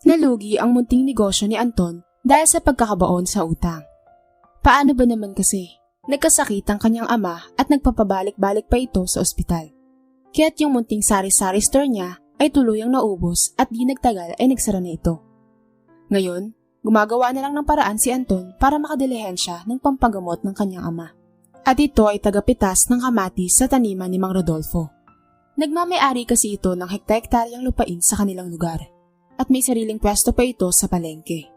Nalugi ang munting negosyo ni Anton dahil sa pagkakabaon sa utang. Paano ba naman kasi? Nagkasakit ang kanyang ama at nagpapabalik-balik pa ito sa ospital. Kaya't yung munting sari-sari store niya ay tuluyang naubos at di nagtagal ay nagsara na ito. Ngayon, gumagawa na lang ng paraan si Anton para makadilihensya ng pampagamot ng kanyang ama. At ito ay tagapitas ng kamatis sa taniman ni Mang Rodolfo. Nagmamayari kasi ito ng hekta-hektaryang lupain sa kanilang lugar at may sariling pwesto pa ito sa palengke.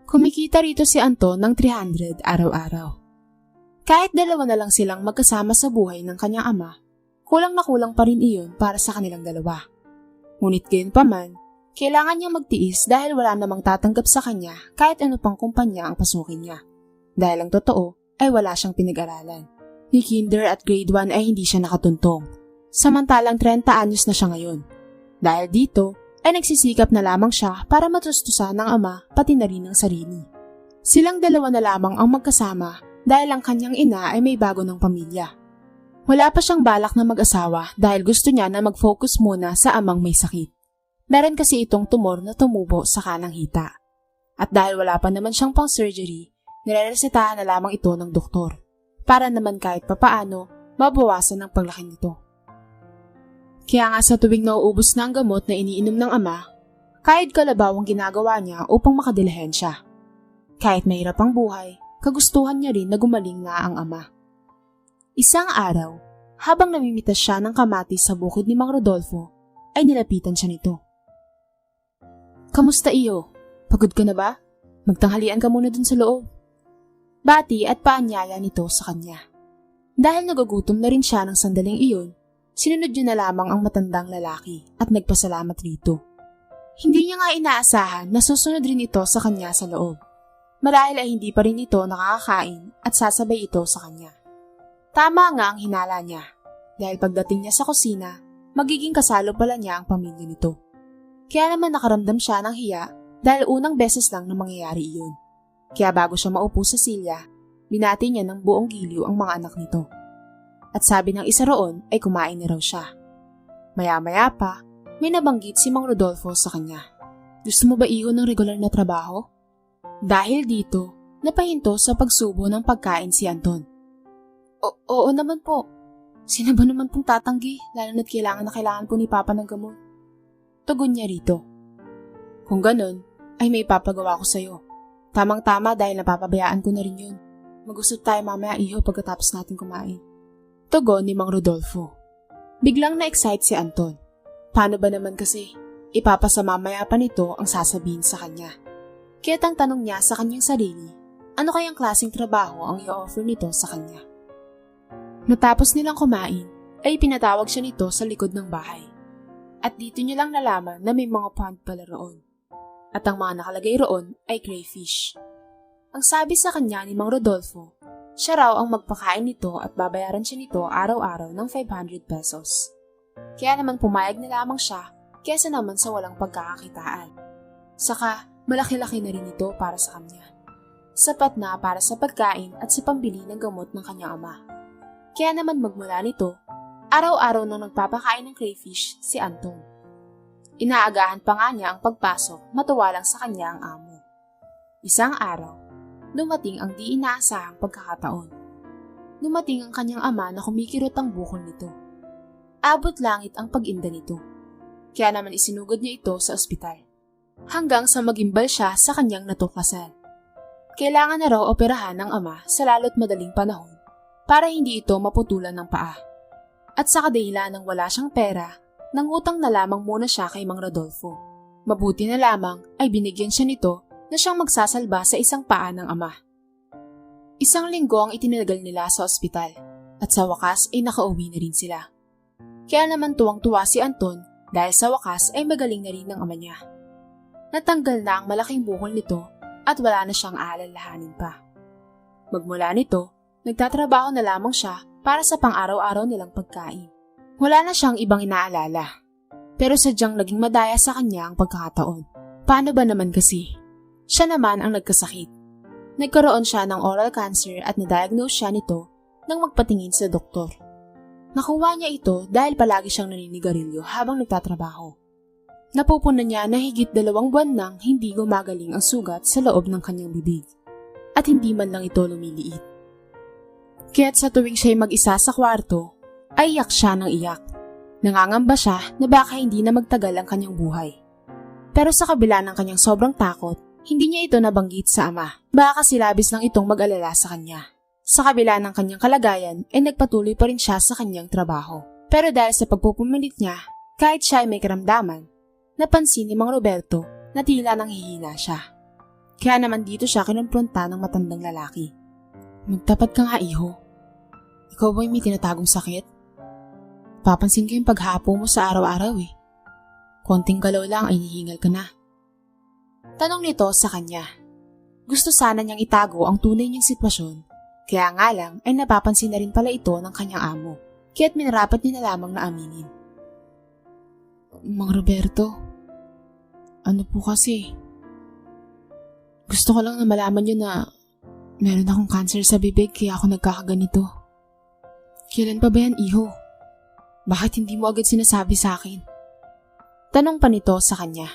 Kumikita rito si Anton ng 300 araw-araw. Kahit dalawa na lang silang magkasama sa buhay ng kanyang ama, kulang na kulang pa rin iyon para sa kanilang dalawa. Ngunit gayon pa man, kailangan niyang magtiis dahil wala namang tatanggap sa kanya kahit ano pang kumpanya ang pasukin niya. Dahil ang totoo ay wala siyang pinag-aralan. Ni kinder at grade 1 ay hindi siya nakatuntong. Samantalang 30 anyos na siya ngayon. Dahil dito ay nagsisikap na lamang siya para matustusan ng ama pati na rin ng sarili. Silang dalawa na lamang ang magkasama dahil ang kanyang ina ay may bago ng pamilya. Wala pa siyang balak na mag-asawa dahil gusto niya na mag-focus muna sa amang may sakit. Meron kasi itong tumor na tumubo sa kanang hita. At dahil wala pa naman siyang pang-surgery, nireresetahan na lamang ito ng doktor para naman kahit papaano mabawasan ang paglaki nito. Kaya nga sa tuwing nauubos na ang gamot na iniinom ng ama, kahit kalabaw ang ginagawa niya upang makadilihensya. Kahit mahirap ang buhay, kagustuhan niya rin na gumaling nga ang ama. Isang araw, habang namimitas siya ng kamatis sa bukid ni Mang Rodolfo, ay nilapitan siya nito. "Kamusta iyo? Pagod ka na ba? Magtanghalian ka muna dun sa loob." Bati at paanyaya nito sa kanya. Dahil nagugutom na rin siya ng sandaling iyon, sinunod niya na lamang ang matandang lalaki at nagpasalamat rito. Hindi niya nga inaasahan na susunod rin ito sa kanya sa loob. Marahil ay hindi pa rin ito nakakakain at sasabay ito sa kanya. Tama nga ang hinala niya, dahil pagdating niya sa kusina, magiging kasalo pala niya ang pamilya nito. Kaya naman nakaramdam siya ng hiya dahil unang beses lang na mangyayari iyon. Kaya bago siya maupo sa silya, binati niya ng buong giliw ang mga anak nito. At sabi ng isa roon ay kumain na raw siya. Maya-maya pa, may nabanggit si Mang Rodolfo sa kanya. "Gusto mo ba iyon ng regular na trabaho?" Dahil dito, napahinto sa pagsubo ng pagkain si Anton. Oo naman po. Sino ba naman pong tatanggi, lalo na't kailangan po ni Papa ng gamot?" Tugon niya rito. "Kung ganun, ay may papagawa ko sa'yo. Tamang-tama dahil napapabayaan ko na rin yun. Mag-usap tayo mamaya iho pagkatapos natin kumain." Tugon ni Mang Rodolfo. Biglang na-excite si Anton. Paano ba naman kasi? Ipapasa mamaya pa nito ang sasabihin sa kanya. Kaya't ang tanong niya sa kanyang sarili, ano kayang klaseng trabaho ang i-offer nito sa kanya? Matapos nilang kumain, ay pinatawag siya nito sa likod ng bahay. At dito niya lang nalaman na may mga pond pala roon. At ang mga nakalagay roon ay crayfish. Ang sabi sa kanya ni Mang Rodolfo, siya raw ang magpakain nito at babayaran siya nito araw-araw ng 500 pesos. Kaya naman pumayag na lamang siya kesa naman sa walang pagkakakitaan. Saka, malaki-laki na rin ito para sa kanya. Sapat na para sa pagkain at sa pambili ng gamot ng kanyang ama. Kaya naman magmula nito, araw-araw nang nagpapakain ng crayfish si Anton. Inaagahan pa nga niya ang pagpasok, matuwa lang sa kanya ang amo. Isang araw, dumating ang di inaasahang pagkakataon. Dumating ang kanyang ama na kumikirot ang bukol nito. Abot langit ang pag-inda nito. Kaya naman isinugod niya ito sa ospital. Hanggang sa magimbal siya sa kanyang natuklasan. Kailangan na raw operahan ng ama sa lalo't madaling panahon para hindi ito maputulan ng paa. At sa kadahilan ng wala siyang pera, nangutang na lamang muna siya kay Mang Rodolfo. Mabuti na lamang ay binigyan siya nito na siyang magsasalba sa isang paa ng ama. Isang linggo ang itinagal nila sa ospital at sa wakas ay nakauwi na rin sila. Kaya naman tuwang-tuwa si Anton dahil sa wakas ay magaling na rin ng ama niya. Natanggal na ang malaking buhol nito at wala na siyang aalalahanin pa. Magmula nito, nagtatrabaho na lamang siya para sa pang-araw-araw nilang pagkain. Wala na siyang ibang inaalala. Pero sadyang naging madaya sa kanya ang pagkakataon. Paano ba naman kasi? Siya naman ang nagkasakit. Nagkaroon siya ng oral cancer at na-diagnose siya nito nang magpatingin sa doktor. Nakuha niya ito dahil palagi siyang naninigarilyo habang nagtatrabaho. Napupunan niya na higit 2 buwan nang hindi gumagaling ang sugat sa loob ng kanyang bibig at hindi man lang ito lumiliit. Kaya't sa tuwing siya'y mag-isa sa kwarto, ay iyak siya ng iyak. Nangangamba siya na baka hindi na magtagal ang kanyang buhay. Pero sa kabila ng kanyang sobrang takot, hindi niya ito nabanggit sa ama. Baka kasi labis lang itong mag-alala sa kanya. Sa kabila ng kanyang kalagayan, ay nagpatuloy pa rin siya sa kanyang trabaho. Pero dahil sa pagpupumilit niya, kahit siya ay may karamdaman, napansin ni Mang Roberto na tila nang hihina siya. Kaya naman dito siya kinumpronta ng matandang lalaki. Magtapat ka nga, iho. Ikaw ba'y may tinatagong sakit? Papansin ko yung paghapo mo sa araw-araw eh. Konting galaw lang ay hihingal ka na. Tanong nito sa kanya. Gusto sana niyang itago ang tunay niyang sitwasyon, kaya nga lang ay napapansin na rin pala ito ng kanyang amo, kaya't minarapat niya na lamang na aminin. Mang Roberto, ano po kasi? Gusto ko lang na malaman niyo na meron akong cancer sa bibig kaya ako nagkakaganito. Kailan pa ba yan, iho? Bakit hindi mo agad sinasabi sa akin? Tanong pa nito sa kanya.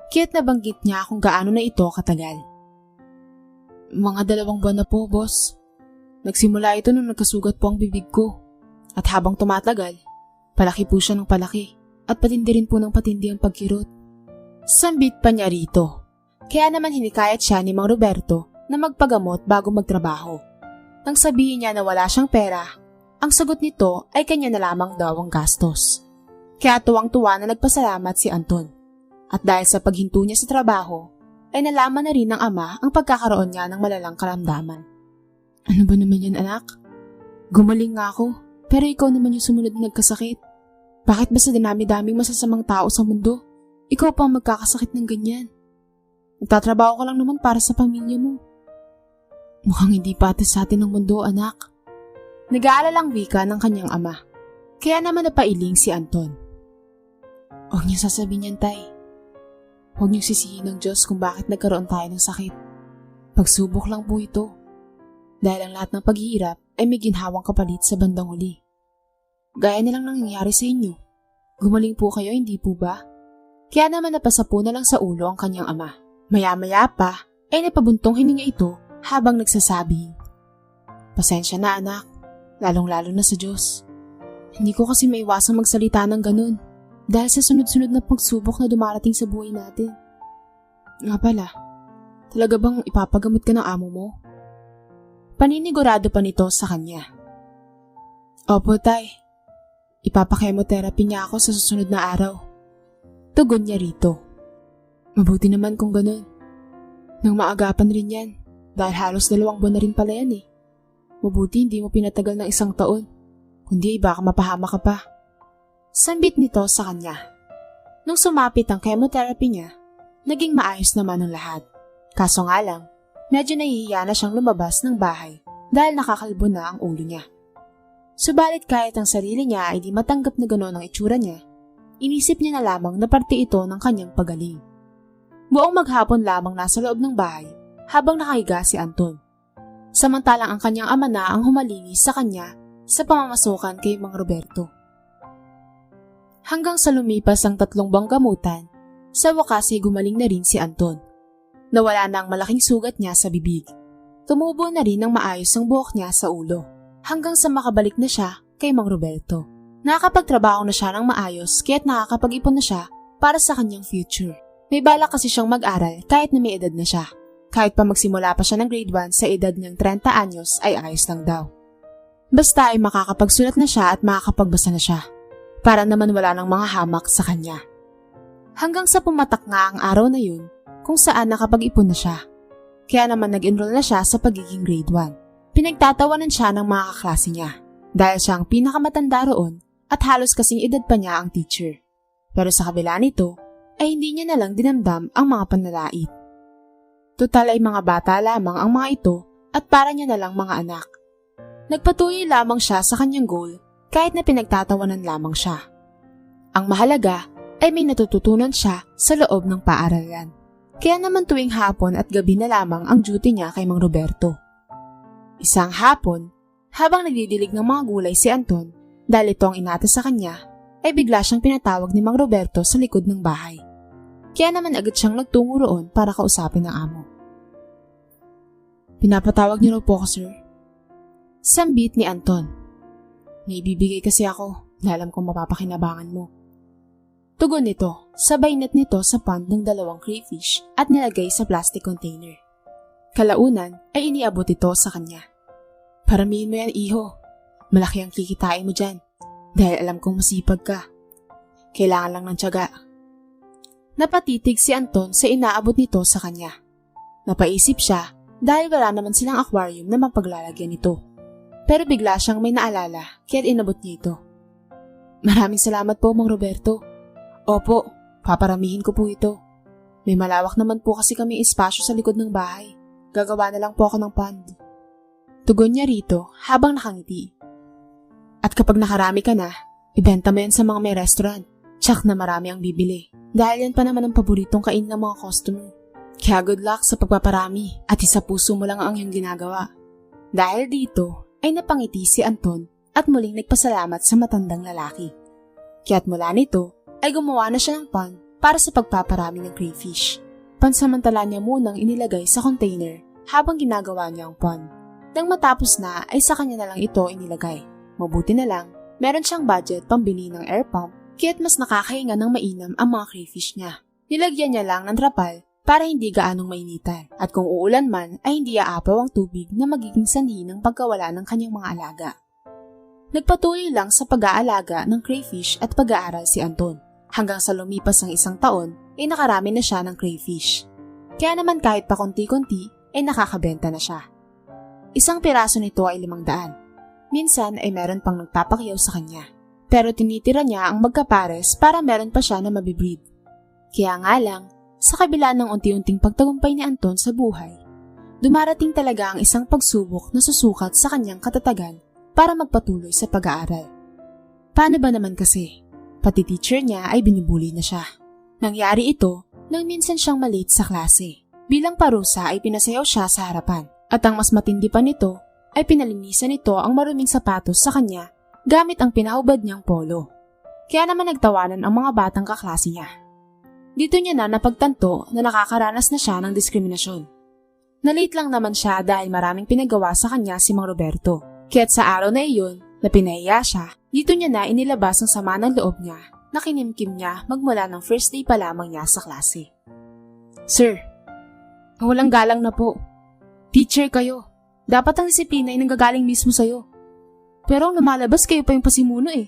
Kaya't nabanggit niya kung gaano na ito katagal. Mga 2 buwan na po, boss. Nagsimula ito nung nagkasugat po ang bibig ko. At habang tumatagal, palaki po siya ng palaki at patindi rin po ng patindi ang pagkirot. Sambit pa niya rito. Kaya naman hinikayat siya ni Mang Roberto na magpagamot bago magtrabaho. Nang sabihin niya na wala siyang pera, ang sagot nito ay kanya na lamang daw ang gastos. Kaya tuwang-tuwa na nagpasalamat si Anton. At dahil sa paghinto niya sa trabaho, ay nalaman na rin ng ama ang pagkakaroon niya ng malalang karamdaman. Ano ba naman yan, anak? Gumaling nga ako, pero ikaw naman yung sumunod na nagkasakit. Bakit ba sa dinami-daming masasamang tao sa mundo, ikaw pa ang magkakasakit ng ganyan? Nagtatrabaho ka lang naman para sa pamilya mo. Mukhang hindi patas sa atin ng mundo, anak. Nag-aalalang wika ng kanyang ama. Kaya naman napailing si Anton. Huwag niyo sasabihin yan, tay. Huwag niyo sisihin ng Diyos kung bakit nagkaroon tayo ng sakit. Pagsubok lang po ito. Dahil ang lahat ng paghihirap ay may ginhawang kapalit sa bandang huli. Gaya nilang nangyayari sa inyo. Gumaling po kayo, hindi po ba? Kaya naman napasapo na lang sa ulo ang kanyang ama. Maya-maya pa ay napabuntong hininga ito habang nagsasabing, pasensya na anak, lalong-lalo na sa Diyos. Hindi ko kasi maiwasang magsalita ng ganun dahil sa sunod-sunod na pagsubok na dumarating sa buhay natin. Nga pala, talaga bang ipapagamot ka ng amo mo? Paninigurado pa nito sa kanya. Opo, tay. Ipapakemotherapy niya ako sa susunod na araw. Tugon niya rito. Mabuti naman kung ganun. Nang maagapan rin yan dahil halos 2 buwan na rin pala yan eh. Mabuti hindi mo pinatagal ng 1 taon. Kundi baka mapahama ka pa. Sambit nito sa kanya. Nung sumapit ang chemotherapy niya, naging maayos naman ang lahat. Kaso nga lang, medyo nahihiya na siyang lumabas ng bahay dahil nakakalbo na ang ulo niya. Subalit kahit ang sarili niya ay di matanggap na gano'n ang itsura niya, inisip niya na lamang na parte ito ng kanyang pagaling. Buong maghapon lamang nasa loob ng bahay habang nakahiga si Anton. Samantalang ang kanyang ama na ang humalinis sa kanya sa pamamasukan kay Mang Roberto. Hanggang sa lumipas ang 3 buwang gamutan, sa wakas ay gumaling na rin si Anton. Nawala na ang malaking sugat niya sa bibig. Tumubo na rin ng maayos ang buhok niya sa ulo, hanggang sa makabalik na siya kay Mang Roberto. Nakakapagtrabaho na siya ng maayos kaya't nakakapag-ipon na siya para sa kanyang future. May balak kasi siyang mag-aral kahit na may edad na siya. Kahit pa magsimula pa siya ng grade 1 sa edad niyang 30 anyos ay ayos lang daw. Basta ay makakapagsulat na siya at makakapagbasa na siya. Para naman wala ng mga hamak sa kanya. Hanggang sa pumatak nga ang araw na yun kung saan nakapag-ipon na siya. Kaya naman nag-enroll na siya sa pagiging grade 1. Pinagtatawanan siya ng mga kaklase niya dahil siya ang pinakamatanda roon at halos kasing edad pa niya ang teacher. Pero sa kabila nito ay hindi niya nalang dinamdam ang mga panlalait. Total ay mga bata lamang ang mga ito at para niya nalang mga anak. Nagpatuloy lamang siya sa kanyang goal kahit na pinagtatawanan lamang siya. Ang mahalaga ay may natututunan siya sa loob ng paaralan. Kaya naman tuwing hapon at gabi na lamang ang duty niya kay Mang Roberto. Isang hapon, habang nagdidilig ng mga gulay si Anton dahil ito ang inata sa kanya, ay bigla siyang pinatawag ni Mang Roberto sa likod ng bahay. Kaya naman agad siyang nagtungo roon para kausapin ng amo. Pinapatawag niyo raw po ako, sir. Sambit ni Anton. May bibigay kasi ako na alam kong mapapakinabangan mo. Tugon nito, sabay net nito sa pond ng 2 crayfish at nilagay sa plastic container. Kalaunan ay iniabot ito sa kanya. Paramihin mo yan, iho. Malaki ang kikitain mo dyan dahil alam kong masipag ka. Kailangan lang ng tiyaga. Napatitig si Anton sa inaabot nito sa kanya. Napaisip siya dahil wala naman silang aquarium na mapaglalagyan nito. Pero bigla siyang may naalala kaya't inabot niya ito. Maraming salamat po, Mang Roberto. Opo, paparamihin ko po ito. May malawak naman po kasi kami espasyo sa likod ng bahay. Gagawa na lang po ako ng pond. Tugon niya rito habang nakangiti. At kapag nakarami ka na, ibenta mo yan sa mga may restaurant. Tsak na marami ang bibili. Dahil yan pa naman ang paboritong kain ng mga customer. Kaya good luck sa pagpaparami at isa puso mo lang ang iyong ginagawa. Dahil dito ay napangiti si Anton at muling nagpasalamat sa matandang lalaki. Kaya't mula nito ay gumawa na siya ng pond para sa pagpaparami ng crayfish. Pansamantala niya munang inilagay sa container habang ginagawa niya ang pond. Nang matapos na ay sa kanya na lang ito inilagay. Mabuti na lang, meron siyang budget pambili ng air pump kaya't mas nakakahinga ng mainam ang mga crayfish niya. Nilagyan niya lang ng trapal para hindi gaanong mainitan at kung uulan man ay hindi aapaw ang tubig na magiging sanhi ng pagkawala ng kanyang mga alaga. Nagpatuloy lang sa pag-aalaga ng crayfish at pag-aaral si Anton. Hanggang sa lumipas ang 1 taon ay nakarami na siya ng crayfish. Kaya naman kahit pa konti-konti ay nakakabenta na siya. 1 piraso nito ay 500. Minsan ay meron pang nagpapakiyaw sa kanya. Pero tinitira niya ang magkapares para meron pa siya na mabibreed. Kaya nga lang, sa kabila ng unti-unting pagtagumpay ni Anton sa buhay, dumarating talaga ang isang pagsubok na susukat sa kanyang katatagan para magpatuloy sa pag-aaral. Paano ba naman kasi? Pati teacher niya ay binubuli na siya. Nangyari ito nang minsan siyang malate sa klase. Bilang parusa ay pinasayaw siya sa harapan. At ang mas matindi pa nito ay pinalinisan nito ang maruming sapatos sa kanya gamit ang pinahubad niyang polo. Kaya naman nagtawanan ang mga batang kaklase niya. Dito niya na napagtanto na nakakaranas na siya ng diskriminasyon. Nalate lang naman siya dahil maraming pinagawa sa kanya si Mang Roberto. Kaya't sa araw na iyon na pinahiya siya, dito niya na inilabas ang sama ng loob niya na kinimkim niya magmula ng first day pa lamang niya sa klase. Sir, walang galang na po. Teacher kayo. Dapat ang disiplina ay nanggagaling mismo sa'yo. Pero ang lumalabas kayo pa yung pasimuno eh.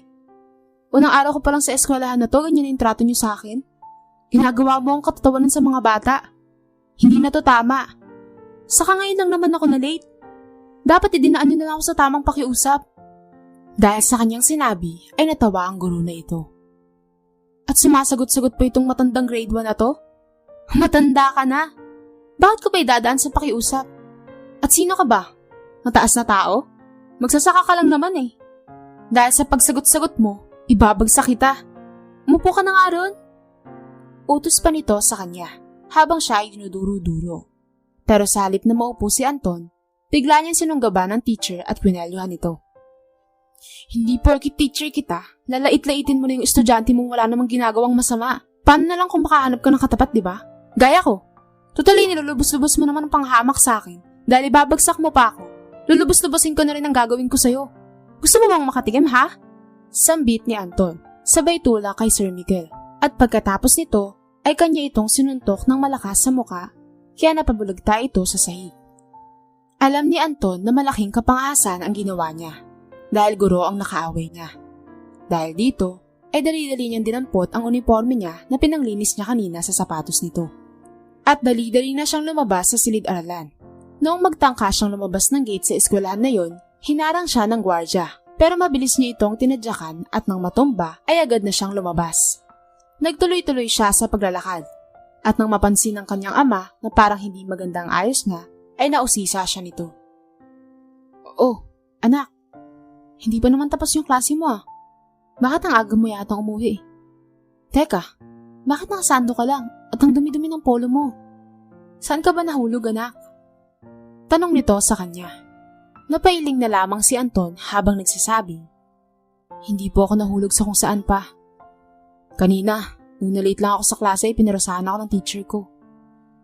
Unang araw ko pa lang sa eskwelahan na to, ganyan yung trato niyo sa akin. Ginagawa mo ang katatawanan sa mga bata. Hindi na to tama. Saka ngayon lang naman ako na late. Dapat idinaan niyo na lang ako sa tamang pakiusap. Dahil sa kanyang sinabi, ay natawa ang guro na ito. At sumasagot-sagot pa itong matandang grade 1 na to? Matanda ka na. Bakit ko pa idadaan sa pakiusap? At sino ka ba? Mataas na tao? Magsasaka ka lang naman eh. Dahil sa pagsagot-sagot mo, ibabagsak kita. Umupo ka na nga ron. Utos pa nito sa kanya, habang siya ay dinuduro-duro. Pero sa halip na maupo si Anton, bigla niyang sinunggaban ng teacher at kwinelyuhan ito. Hindi porkit teacher kita, lalait-laitin mo na yung estudyante mong wala namang ginagawang masama. Paano na lang kung makahanap ka ng katapat, di ba? Gaya ko. Tutuloy nilulubos-lubos mo naman ang panghamak sa akin dahil ibabagsak mo pa ako. Lulubos-lubosin ko na rin ang gagawin ko sa'yo. Gusto mo bang makatikim, ha? Sambit ni Anton, sabay tula kay Sir Miguel. At pagkatapos nito, ay kanya itong sinuntok ng malakas sa muka, kaya napabulagta ito sa sahig. Alam ni Anton na malaking kapangasan ang ginawa niya, dahil guro ang nakaaway niya. Dahil dito, ay dali-dali niyang dinampot ang uniforme niya na pinanglinis niya kanina sa sapatos nito. At dali-dali na siyang lumabas sa silid-aralan. Noong magtangka siyang lumabas ng gate sa eskwelahan na yon, hinarang siya ng gwardya. Pero mabilis niya itong tinadyakan at nang matumba ay agad na siyang lumabas. Nagtuloy-tuloy siya sa paglalakad. At nang mapansin ng kanyang ama na parang hindi magandang ayos niya, ay nausisa siya nito. Oh, anak, hindi pa naman tapos yung klase mo ah. Bakit ang aga mo yatang umuwi? Teka, bakit nakasando ka lang at ang dumi-dumi ng polo mo? Saan ka ba nahulog anak? Tanong nito sa kanya. Napailing na lamang si Anton habang nagsasabing, hindi po ako nahulog sa kung saan pa. Kanina, Nung na-late lang ako sa klase ay pinarusahan ako ng teacher ko.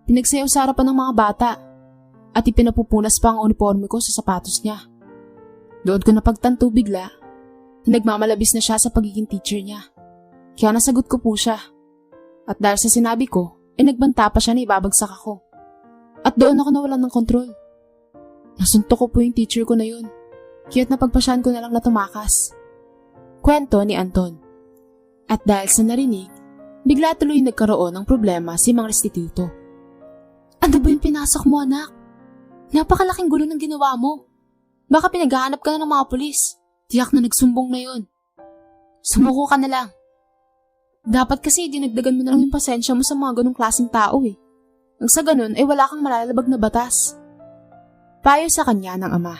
Pinagsayaw sa harapan ng mga bata at ipinapupunas pa ang uniforme ko sa sapatos niya. Doon ko napagtanto bigla na nagmamalabis na siya sa pagiging teacher niya. Kaya nasagot ko po siya. At dahil sa sinabi ko, ay nagbanta pa siya na ibabagsak ako. At doon ako nawalan ng kontrol. Nasuntok ko po yung teacher ko na yun. Kaya't napagpasyahan ko na lang na tumakas. Kwento ni Anton. At dahil sa narinig, bigla tuloy nagkaroon ng problema si Mang Restituto. Ano ba yung pinasok mo, anak? Napakalaking gulo ng ginawa mo. Baka pinaghahanap ka na ng mga pulis. Tiyak na nagsumbong na yun. Sumuko ka na lang. Dapat kasi dinagdagan mo na lang yung pasensya mo sa mga ganong klaseng tao eh. Nang sa ganun ay wala kang malalabag na batas. Payo sa kanya ng ama.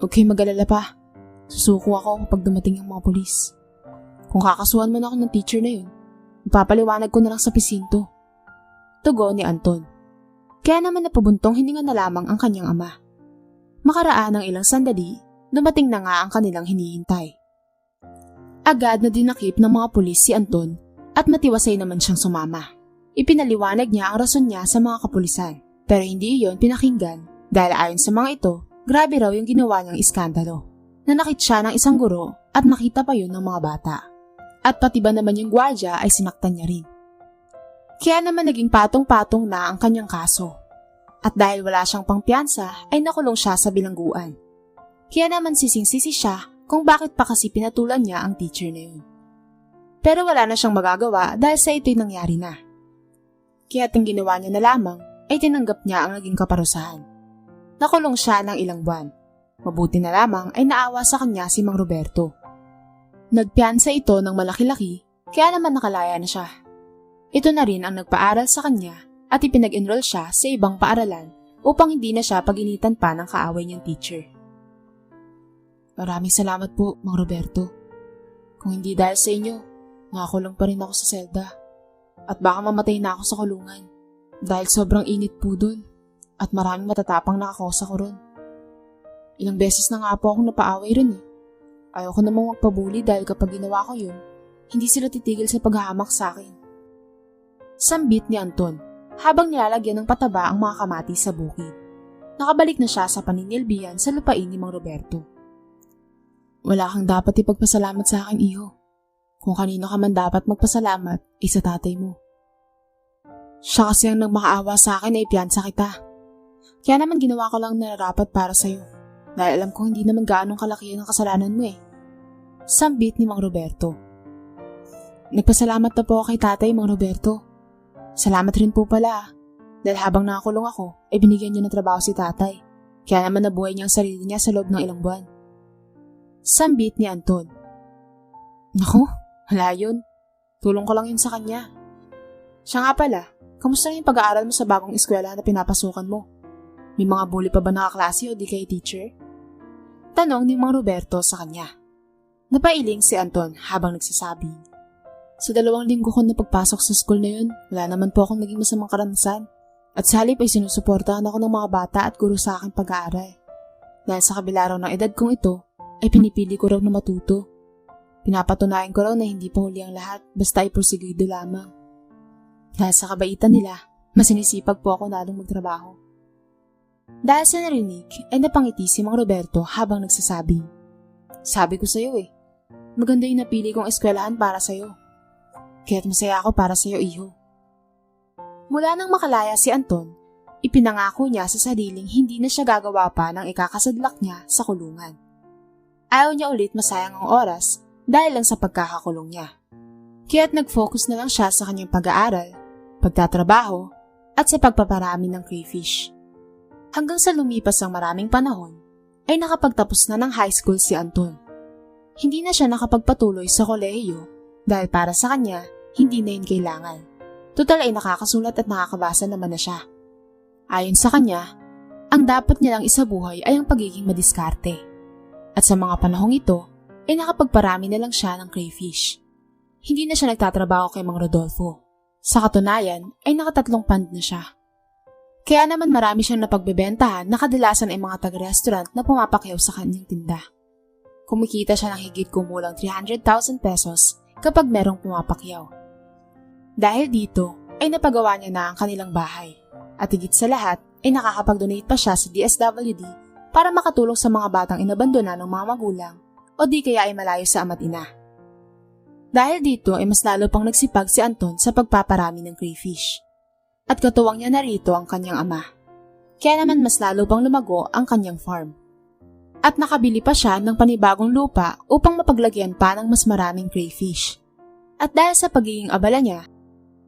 Huwag kayong mag-alala pa. Susuko ako kapag dumating ang mga pulis. Kung kakasuhan man ako ng teacher na yun, ipapaliwanag ko na lang sa presinto. Tugon ni Anton. Kaya naman napabuntong hininga na lamang ang kanyang ama. Makaraan ng ilang sandali, dumating na nga ang kanilang hinihintay. Agad na dinakip ng mga pulis si Anton at matiwasay naman siyang sumama. Ipinaliwanag niya ang rason niya sa mga kapulisan, pero hindi iyon pinakinggan dahil ayon sa mga ito, grabe raw yung ginawa niyang iskandalo. Nanakit siya ng isang guro at nakita pa yun ng mga bata. At pati ba naman yung gwardya ay sinaktan niya rin. Kaya naman naging patong-patong na ang kanyang kaso. At dahil wala siyang pangpiyansa ay nakulong siya sa bilangguan. Kaya naman sising-sisi siya kung bakit pa kasi pinatulan niya ang teacher na yun. Pero wala na siyang magagawa dahil sa ito'y nangyari na. Kaya ang ginawa niya na lamang ay tinanggap niya ang naging kaparusahan. Nakulong siya ng ilang buwan. Mabuti na lamang ay naawa sa kanya si Mang Roberto. Nagpiyansa ito ng malaki-laki kaya naman nakalaya na siya. Ito na rin ang nagpaaral sa kanya at ipinag-enroll siya sa ibang paaralan upang hindi na siya paginitan pa ng kaaway niyang teacher. Maraming salamat po, Mang Roberto. Kung hindi dahil sa inyo, nakakulong pa rin ako sa selda. At baka mamatay na ako sa kulungan dahil sobrang init po dun at maraming matatapang nakakosa ko ron. Ilang beses na nga po akong napaaway rin eh. Ayaw ko namang magpabuli dahil kapag ginawa ko yun, hindi sila titigil sa paghahamak sa akin. Sambit ni Anton habang nilalagyan ng pataba ang mga kamati sa bukid. Nakabalik na siya sa paninilbihan sa lupain ni Mang Roberto. Wala kang dapat ipagpasalamat sa akin, iho. Kung kanino ka man dapat magpasalamat, ay sa tatay mo. Siya kasi ang nagmakaawa sa akin ay piyansa kita. Kaya naman ginawa ko lang nararapat para sa'yo. Dahil alam ko hindi naman gaanong kalaki ang kasalanan mo eh. Sambit ni Mang Roberto. Nagpasalamat na po ako kay tatay, Mang Roberto. Salamat rin po pala. Dahil habang nakakulong ako, ay binigyan niya ng trabaho si tatay. Kaya naman nabuhay niya ang sarili niya sa loob ng ilang buwan. Sambit ni Anton. Naku, wala yun. Tulong ko lang yun sa kanya. Siya nga pala, kamusta na yung pag-aaral mo sa bagong eskwela na pinapasukan mo? May mga bully pa ba nakaklase o di kay teacher? Tanong ni Mang Roberto sa kanya. Napailing si Anton habang nagsasabi. Sa 2 linggo ko na pagpasok sa school na yun, wala naman po akong naging masamang karanasan. At sa halip ay sinusuportahan ako ng mga bata at guro sa aking pag-aaral. Dahil sa kabila raw ng edad kong ito, ay pinipili ko raw na matuto. Pinapatunayan ko raw na hindi pa huli ang lahat, basta ay porsigido lamang. Dahil sa kabaitan nila, masinisipag po ako lalong magtrabaho. Dahil sa narinig, ay napangiti si Mang Roberto habang nagsasabi. Sabi ko sa'yo eh, maganda yung napili kong eskwelahan para sa'yo. Kaya't masaya ako para sa'yo, iho. Mula nang makalaya si Anton, ipinangako niya sa sariling hindi na siya gagawa pa ng ikakasadlak niya sa kulungan. Ayaw niya ulit masayang ang oras dahil lang sa pagkakakulong niya. Kaya't nag-focus na lang siya sa kanyang pag-aaral, pagtatrabaho, at sa pagpaparami ng crayfish. Hanggang sa lumipas ang maraming panahon, ay nakapagtapos na ng high school si Anton. Hindi na siya nakapagpatuloy sa kolehiyo dahil para sa kanya, hindi na yun kailangan. Total ay nakakasulat at nakakabasa naman na siya. Ayon sa kanya, ang dapat niya lang isabuhay ay ang pagiging madiskarte. At sa mga panahong ito, ay nakapagparami na lang siya ng crayfish. Hindi na siya nagtatrabaho kay Mang Rodolfo. Sa katunayan, ay naka3 pond na siya. Kaya naman marami siyang napagbebentahan na kadalasan ay mga taga-restaurant na pumapakyaw sa kanyang tinda. Kumikita siya ng higit kumulang 300,000 pesos kapag merong pumapakyaw. Dahil dito ay napagawa niya na ang kanilang bahay. At higit sa lahat ay nakakapag-donate pa siya sa DSWD para makatulong sa mga batang inabandona ng mga magulang o di kaya ay malayo sa ama't ina. Dahil dito ay mas lalo pang nagsipag si Anton sa pagpaparami ng crayfish. At katuwang niya narito ang kanyang ama. Kaya naman mas lalo pang lumago ang kanyang farm. At nakabili pa siya ng panibagong lupa upang mapaglagyan pa ng mas maraming crayfish. At dahil sa pagiging abala niya,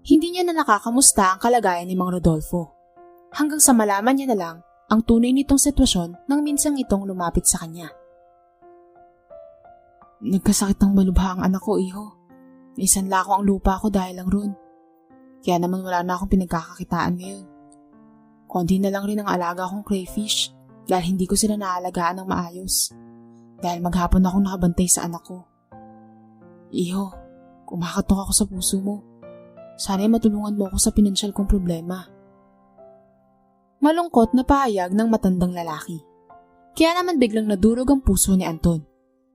hindi niya na nakakamusta ang kalagayan ni Mang Rodolfo. Hanggang sa malaman niya na lang ang tunay nitong sitwasyon nang minsang itong lumapit sa kanya. Nagkasakit ng malubha ang anak ko, iho. Naisanla ko ang lupa ko dahil lang ron. Kaya naman wala na akong pinagkakakitaan ngayon. Konti na lang rin ang alaga kong crayfish dahil hindi ko sila naalagaan ng maayos. Dahil maghapon akong nakabantay sa anak ko. Iho, kumakatok ako sa puso mo. Sana'y matulungan mo ako sa pinansyal kong problema. Malungkot na pahayag ng matandang lalaki. Kaya naman biglang nadurog ang puso ni Anton.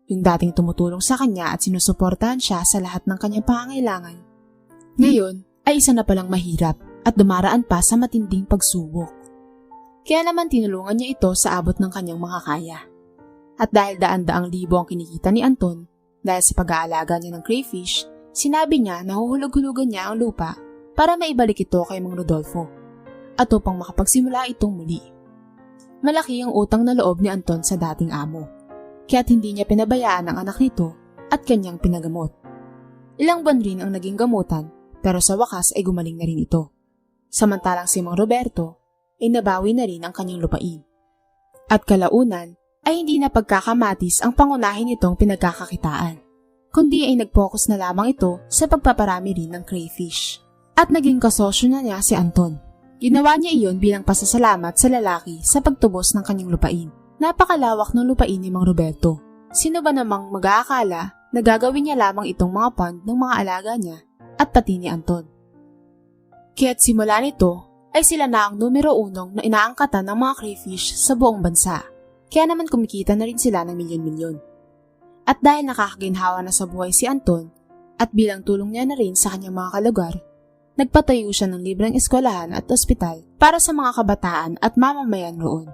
Yung dating tumutulong sa kanya at sinusuportahan siya sa lahat ng kanyang pangangailangan. Ngayon ay isa na palang mahirap at dumaraan pa sa matinding pagsubok. Kaya naman tinulungan niya ito sa abot ng kanyang makakaya. At dahil daan-daang libo ang kinikita ni Anton, dahil sa pag-aalaga niya ng crayfish, sinabi niya na huhulog-hulugan niya ang lupa para maibalik ito kay Mang Rodolfo at upang makapagsimula itong muli. Malaki ang utang na loob ni Anton sa dating amo. Kaya't hindi niya pinabayaan ang anak nito at kanyang pinagamot. Ilang buwan rin ang naging gamutan pero sa wakas ay gumaling na rin ito. Samantalang si Mang Roberto ay nabawi na rin ang kanyang lupain. At kalaunan ay hindi na pagkakamatis ang pangunahin nitong pinagkakakitaan, kundi ay nag-focus na lamang ito sa pagpaparami rin ng crayfish. At naging kasosyo na niya si Anton. Ginawa niya iyon bilang pasasalamat sa lalaki sa pagtubos ng kanyang lupain. Napakalawak ng lupain ni Mang Roberto. Sino ba namang mag-aakala na gagawin niya lamang itong mga pond ng mga alaga niya at pati ni Anton. Kaya't simula nito ay sila na ang numero 1 na inaangkatan ng mga crayfish sa buong bansa. Kaya naman kumikita na rin sila ng milyon-milyon. At dahil nakakaginhawa na sa buhay si Anton at bilang tulong niya na rin sa kanyang mga kalugar, nagpatayo siya ng libreng eskwelahan at ospital para sa mga kabataan at mamamayan roon.